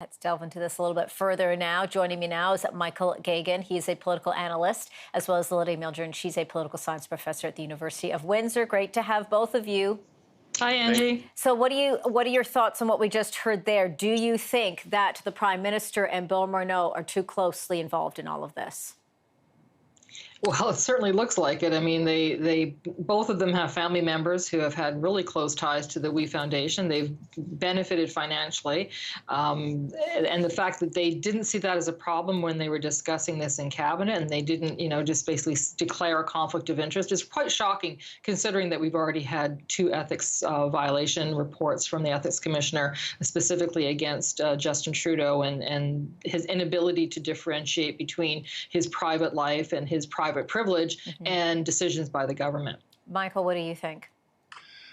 Let's delve into this a little bit further now. Joining me now is Michael Geoghegan. He's a political analyst, as well as Lydia Mildren. She's a political science professor at the University of Windsor. Great to have both of you. Hi, Angie. So what are your thoughts on what we just heard there? Do you think that the Prime Minister and Bill Morneau are too closely involved in all of this? Well, it certainly looks like it. I mean, they both of them have family members who have had really close ties to the We Foundation. They've benefited financially. And the fact that they didn't see that as a problem when they were discussing this in cabinet, and they didn't, just basically declare a conflict of interest is quite shocking, considering that we've already had two ethics violation reports from the ethics commissioner, specifically against Justin Trudeau and his inability to differentiate between his private life and his private privilege and decisions by the government. Michael, what do you think?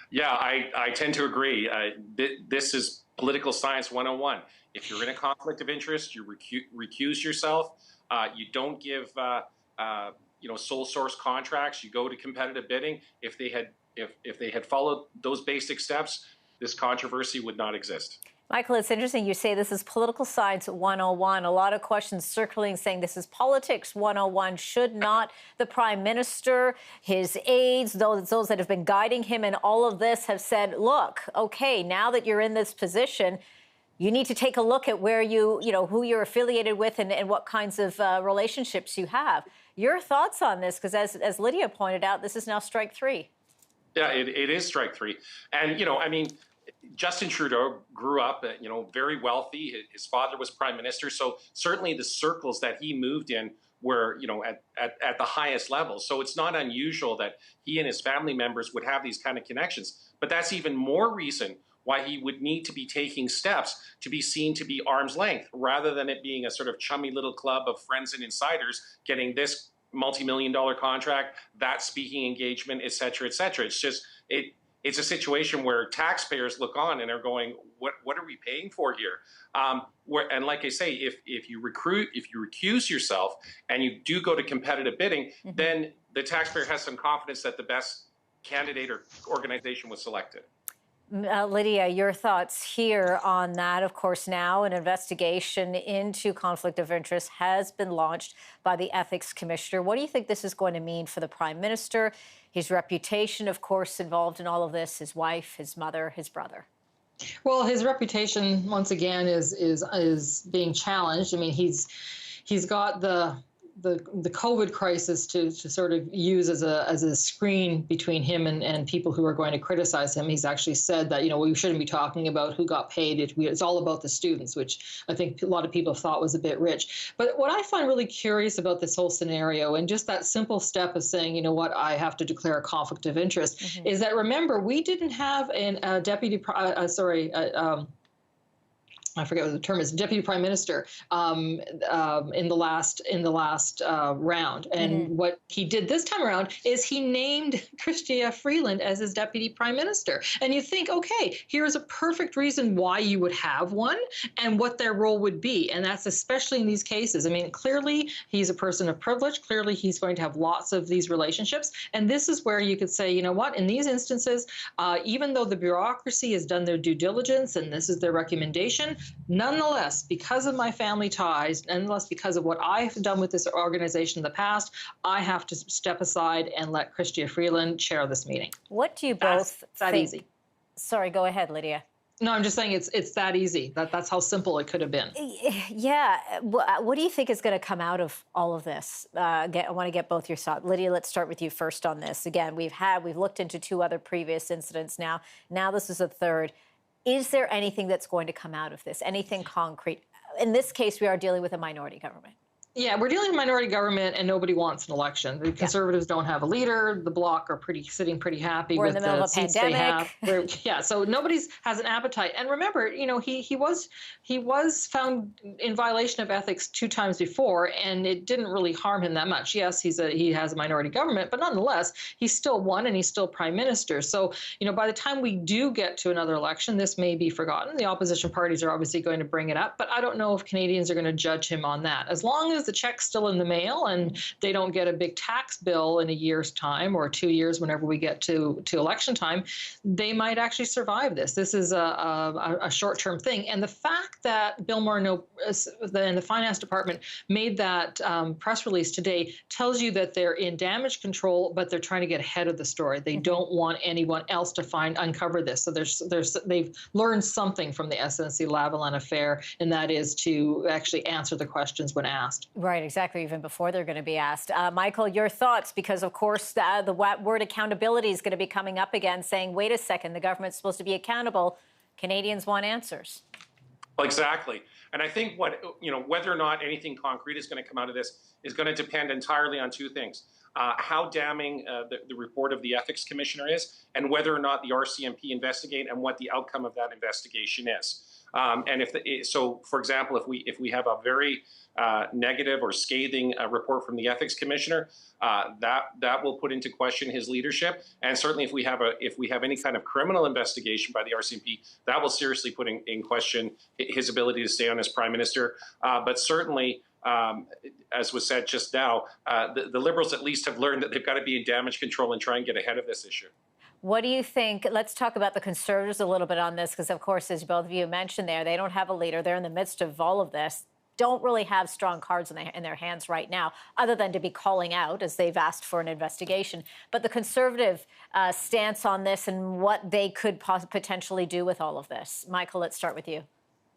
Yeah, I tend to agree. This is political science 101. If you're in a conflict of interest, you recuse yourself. You don't give sole source contracts. You go to competitive bidding. If they had followed those basic steps, this controversy would not exist. Michael, it's interesting you say this is political science 101. A lot of questions circling saying this is politics 101. Should not the Prime Minister, his aides, those that have been guiding him in all of this have said, look, okay, now that you're in this position, you need to take a look at where who you're affiliated with and what kinds of relationships you have. Your thoughts on this? Because as Lydia pointed out, this is now strike three. Yeah, it is strike three. And, Justin Trudeau grew up, very wealthy. His father was prime minister. So certainly the circles that he moved in were, at the highest level. So it's not unusual that he and his family members would have these kind of connections. But that's even more reason why he would need to be taking steps to be seen to be arm's length, rather than it being a sort of chummy little club of friends and insiders getting this multi-million-dollar contract, that speaking engagement, et cetera, et cetera. It's just, it's a situation where taxpayers look on and are going, what are we paying for here? And like I say, if you recuse yourself and you do go to competitive bidding, then the taxpayer has some confidence that the best candidate or organization was selected. Lydia, your thoughts here on that. Of course, now an investigation into conflict of interest has been launched by the ethics commissioner. What do you think this is going to mean for the Prime Minister? His reputation, of course, involved in all of this, his wife, his mother, his brother. Well, his reputation, once again, is being challenged. I mean, he's got the COVID crisis to sort of use as a screen between him and people who are going to criticize him. He's actually said that, we shouldn't be talking about who got paid. It's all about the students, which I think a lot of people thought was a bit rich. But what I find really curious about this whole scenario, and just that simple step of saying, I have to declare a conflict of interest, is that, remember, we didn't have a I forget what the term is, Deputy Prime Minister in the last round. And what he did this time around is he named Chrystia Freeland as his Deputy Prime Minister. And you think, okay, here's a perfect reason why you would have one and what their role would be. And that's especially in these cases. I mean, clearly he's a person of privilege. Clearly he's going to have lots of these relationships. And this is where you could say, in these instances, even though the bureaucracy has done their due diligence and this is their recommendation, nonetheless, because of my family ties, nonetheless, because of what I've done with this organization in the past, I have to step aside and let Chrystia Freeland chair this meeting. What do you both think? That easy. Sorry, go ahead, Lydia. No, I'm just saying it's that easy. That's how simple it could have been. Yeah. What do you think is going to come out of all of this? I want to get both your thoughts. Lydia, let's start with you first on this. Again, we've looked into two other previous incidents now. Now this is a third. Is there anything that's going to come out of this? Anything concrete? In this case, we are dealing with a minority government. Yeah, we're dealing with a minority government, and nobody wants an election. The Conservatives don't have a leader. The Bloc are sitting pretty happy with the seats they have. Yeah, so nobody has an appetite. And remember, he was found in violation of ethics 2 times before, and it didn't really harm him that much. Yes, he has a minority government, but nonetheless, he's still won and he's still prime minister. So, by the time we do get to another election, this may be forgotten. The opposition parties are obviously going to bring it up, but I don't know if Canadians are going to judge him on that. As long as the check's still in the mail and they don't get a big tax bill in a year's time or 2 years whenever we get to election time, they might actually survive this. This is a short-term thing. And the fact that Bill Morneau and the Finance Department made that press release today tells you that they're in damage control, but they're trying to get ahead of the story. They don't want anyone else to uncover this. So they've learned something from the SNC-Lavalin affair, and that is to actually answer the questions when asked. Right, exactly, even before they're going to be asked. Michael, your thoughts, because of course the word accountability is going to be coming up again, saying, wait a second, the government's supposed to be accountable. Canadians want answers. Well, exactly. And I think whether or not anything concrete is going to come out of this is going to depend entirely on two things. How damning the report of the ethics commissioner is, and whether or not the RCMP investigate and what the outcome of that investigation is. And so, for example, if we have a very negative or scathing report from the ethics commissioner, that will put into question his leadership. And certainly, if we have any kind of criminal investigation by the RCMP, that will seriously put in question his ability to stay on as prime minister. But certainly, as was said just now, the Liberals at least have learned that they've got to be in damage control and try and get ahead of this issue. What do you think? Let's talk about the Conservatives a little bit on this, because, of course, as both of you mentioned there, they don't have a leader. They're in the midst of all of this. Don't really have strong cards in their hands right now, other than to be calling out, as they've asked for an investigation. But the Conservative stance on this and what they could potentially do with all of this. Michael, let's start with you.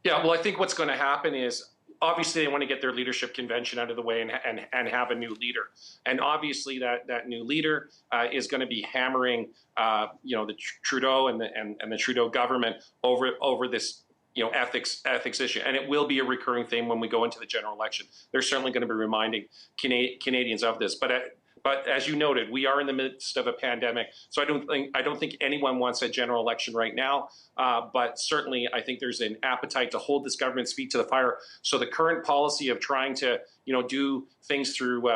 Yeah, well, I think what's going to happen is, obviously, they want to get their leadership convention out of the way and have a new leader. And obviously, that new leader is going to be hammering, the Trudeau and the Trudeau government over this, ethics issue. And it will be a recurring theme when we go into the general election. They're certainly going to be reminding Canadians of this. But as you noted, we are in the midst of a pandemic, so I don't think anyone wants a general election right now. But certainly, I think there's an appetite to hold this government's feet to the fire. So the current policy of trying to, do things through,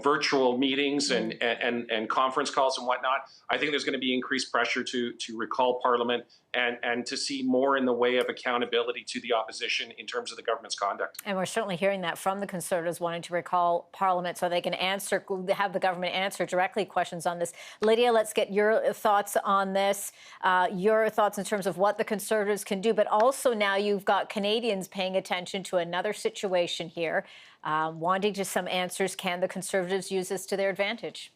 virtual meetings and conference calls and whatnot, I think there's going to be increased pressure to recall Parliament and to see more in the way of accountability to the opposition in terms of the government's conduct. And we're certainly hearing that from the Conservatives, wanting to recall Parliament so they can have the government answer directly questions on this. Lydia, let's get your thoughts on this, your thoughts in terms of what the Conservatives can do. But also now you've got Canadians paying attention to another situation here, wanting just some answers. Can the Conservatives use this to their advantage?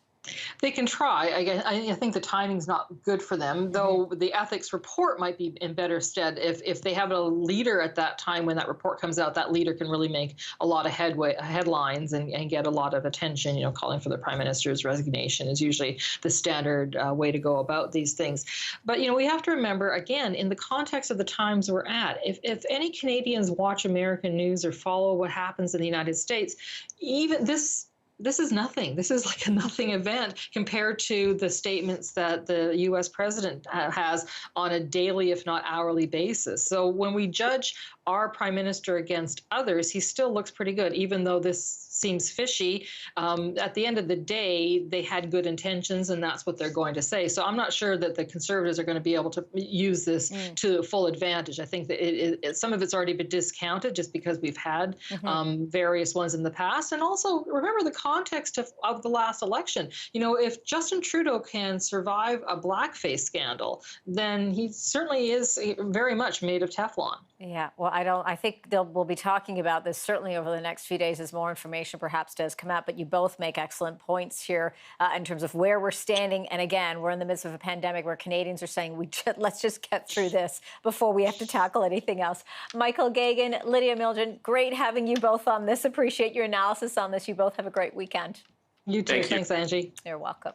They can try. I think the timing's not good for them, though the ethics report might be in better stead. If they have a leader at that time when that report comes out, that leader can really make a lot of headlines and get a lot of attention. Calling for the Prime Minister's resignation is usually the standard way to go about these things. But, we have to remember, again, in the context of the times we're at, if any Canadians watch American news or follow what happens in the United States, even this is nothing. This is like a nothing event compared to the statements that the U.S. president has on a daily, if not hourly basis. So when we judge our prime minister against others, he still looks pretty good, even though this seems fishy. At the end of the day, they had good intentions, and that's what they're going to say. So I'm not sure that the Conservatives are going to be able to use this to full advantage. I think that some of it's already been discounted just because we've had various ones in the past. And also, remember the context of the last election. If Justin Trudeau can survive a blackface scandal, then he certainly is very much made of Teflon. Yeah, well, I think we'll be talking about this certainly over the next few days as more information perhaps does come out. But you both make excellent points here in terms of where we're standing. And again, we're in the midst of a pandemic where Canadians are saying, let's just get through this before we have to tackle anything else. Michael Geoghegan, Lydia Milgren, great having you both on this. Appreciate your analysis on this. You both have a great weekend. You too. Thanks, Angie. You're welcome.